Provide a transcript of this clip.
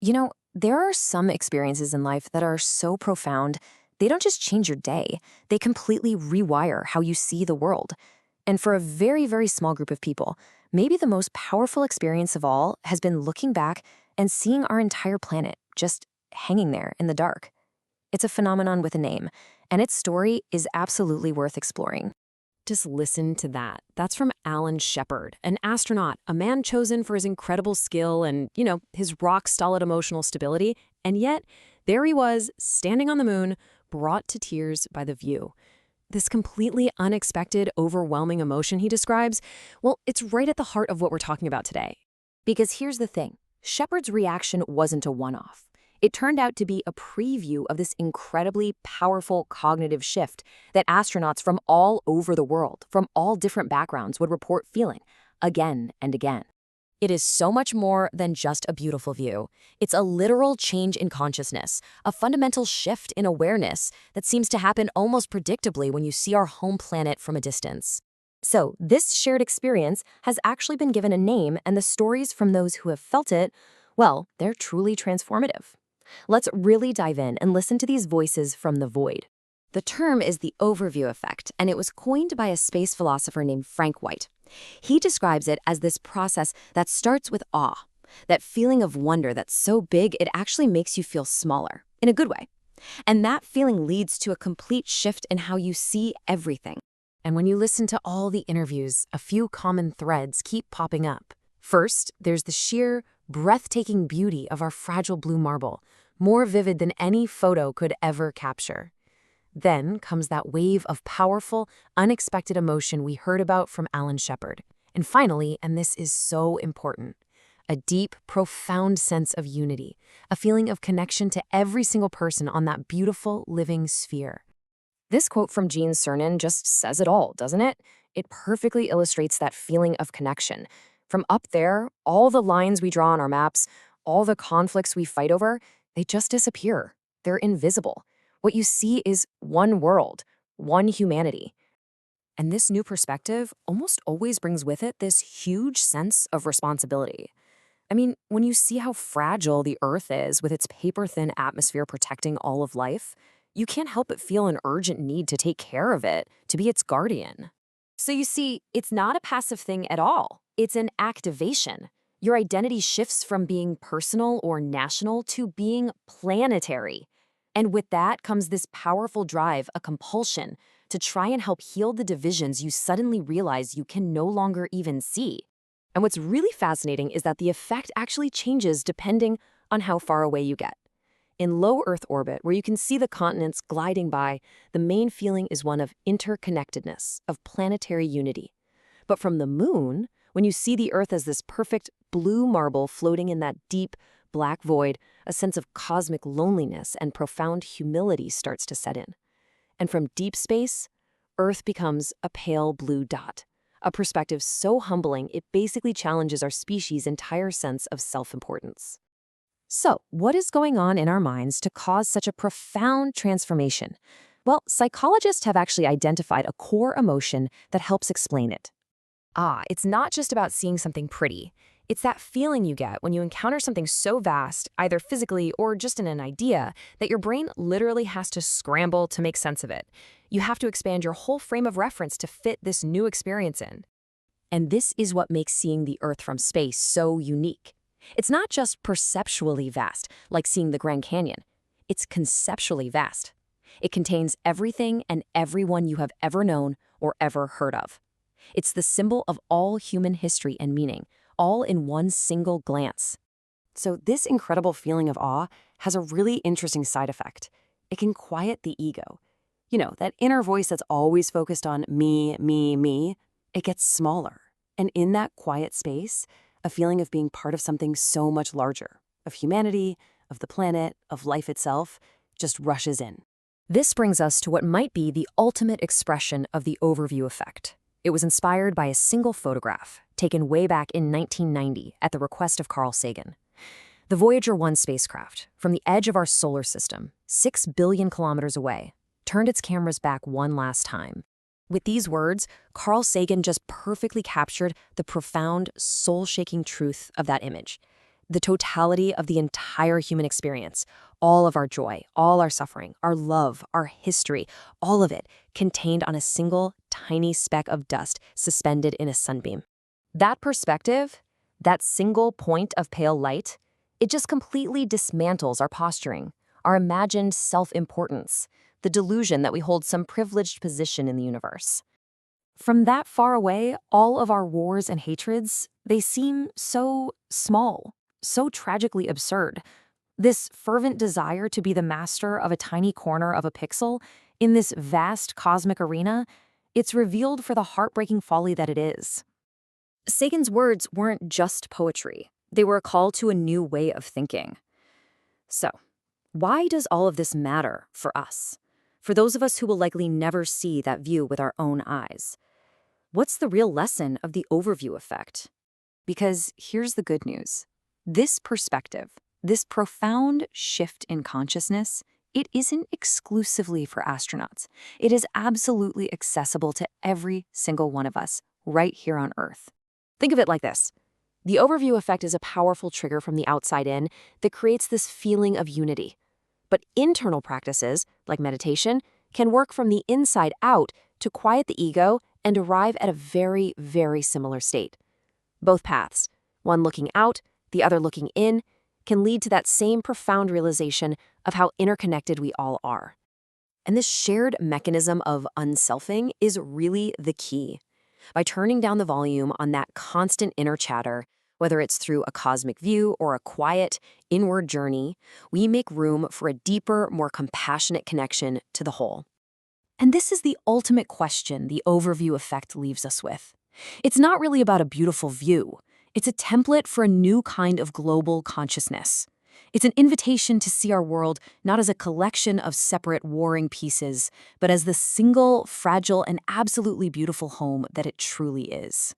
There are some experiences in life that are so profound, they don't just change your day, they completely rewire how you see the world. And for a very, very small group of people, maybe the most powerful experience of all has been looking back and seeing our entire planet just hanging there in the dark. It's a phenomenon with a name, and its story is absolutely worth exploring. Just listen to that. That's from Alan Shepard, an astronaut, a man chosen for his incredible skill and, his rock-solid emotional stability. And yet, there he was, standing on the moon, brought to tears by the view. This completely unexpected, overwhelming emotion he describes, well, it's right at the heart of what we're talking about today. Because here's the thing, Shepard's reaction wasn't a one-off. It turned out to be a preview of this incredibly powerful cognitive shift that astronauts from all over the world, from all different backgrounds, would report feeling again and again. It is so much more than just a beautiful view. It's a literal change in consciousness, a fundamental shift in awareness that seems to happen almost predictably when you see our home planet from a distance. So, this shared experience has actually been given a name, and the stories from those who have felt it, well, they're truly transformative. Let's really dive in and listen to these voices from the void. The term is the overview effect, and it was coined by a space philosopher named Frank White. He describes it as this process that starts with awe, that feeling of wonder that's so big it actually makes you feel smaller, in a good way. And that feeling leads to a complete shift in how you see everything. And when you listen to all the interviews, a few common threads keep popping up. First, there's the sheer, breathtaking beauty of our fragile blue marble, more vivid than any photo could ever capture. Then comes that wave of powerful, unexpected emotion we heard about from Alan Shepard. And finally, and this is so important, a deep, profound sense of unity, a feeling of connection to every single person on that beautiful, living sphere. This quote from Gene Cernan just says it all, doesn't it? It perfectly illustrates that feeling of connection. From up there, all the lines we draw on our maps, all the conflicts we fight over, they just disappear. They're invisible. What you see is one world, one humanity. And this new perspective almost always brings with it this huge sense of responsibility. I mean, when you see how fragile the Earth is with its paper-thin atmosphere protecting all of life, you can't help but feel an urgent need to take care of it, to be its guardian. So you see, it's not a passive thing at all. It's an activation. Your identity shifts from being personal or national to being planetary. And with that comes this powerful drive, a compulsion, to try and help heal the divisions you suddenly realize you can no longer even see. And what's really fascinating is that the effect actually changes depending on how far away you get. In low Earth orbit, where you can see the continents gliding by, the main feeling is one of interconnectedness, of planetary unity. But from the moon, when you see the Earth as this perfect blue marble floating in that deep, black void, a sense of cosmic loneliness and profound humility starts to set in. And from deep space, Earth becomes a pale blue dot, a perspective so humbling it basically challenges our species' entire sense of self-importance. So, what is going on in our minds to cause such a profound transformation? Well, psychologists have actually identified a core emotion that helps explain it. It's not just about seeing something pretty. It's that feeling you get when you encounter something so vast, either physically or just in an idea, that your brain literally has to scramble to make sense of it. You have to expand your whole frame of reference to fit this new experience in. And this is what makes seeing the Earth from space so unique. It's not just perceptually vast, like seeing the Grand Canyon. It's conceptually vast. It contains everything and everyone you have ever known or ever heard of. It's the symbol of all human history and meaning, all in one single glance. So this incredible feeling of awe has a really interesting side effect. It can quiet the ego. That inner voice that's always focused on me, me, me. It gets smaller. And in that quiet space, a feeling of being part of something so much larger, of humanity, of the planet, of life itself, just rushes in. This brings us to what might be the ultimate expression of the overview effect. It was inspired by a single photograph, taken way back in 1990 at the request of Carl Sagan. The Voyager 1 spacecraft, from the edge of our solar system, 6 billion kilometers away, turned its cameras back one last time. With these words, Carl Sagan just perfectly captured the profound, soul-shaking truth of that image. the totality of the entire human experience, all of our joy, all our suffering, our love, our history, all of it contained on a single tiny speck of dust suspended in a sunbeam. That perspective, that single point of pale light, it just completely dismantles our posturing, our imagined self-importance, the delusion that we hold some privileged position in the universe. From that far away, all of our wars and hatreds, they seem so small, so tragically absurd. This fervent desire to be the master of a tiny corner of a pixel in this vast cosmic arena, it's revealed for the heartbreaking folly that it is. Sagan's words weren't just poetry. They were a call to a new way of thinking. So, why does all of this matter for us? For those of us who will likely never see that view with our own eyes? What's the real lesson of the overview effect? Because here's the good news. This perspective, this profound shift in consciousness, it isn't exclusively for astronauts. It is absolutely accessible to every single one of us right here on Earth. Think of it like this. The overview effect is a powerful trigger from the outside in that creates this feeling of unity. But internal practices, like meditation, can work from the inside out to quiet the ego and arrive at a very, very similar state. Both paths, one looking out, the other looking in, can lead to that same profound realization of how interconnected we all are. And this shared mechanism of unselfing is really the key. By turning down the volume on that constant inner chatter, whether it's through a cosmic view or a quiet, inward journey, we make room for a deeper, more compassionate connection to the whole. And this is the ultimate question the overview effect leaves us with. It's not really about a beautiful view. It's a template for a new kind of global consciousness. It's an invitation to see our world not as a collection of separate warring pieces, but as the single, fragile, and absolutely beautiful home that it truly is.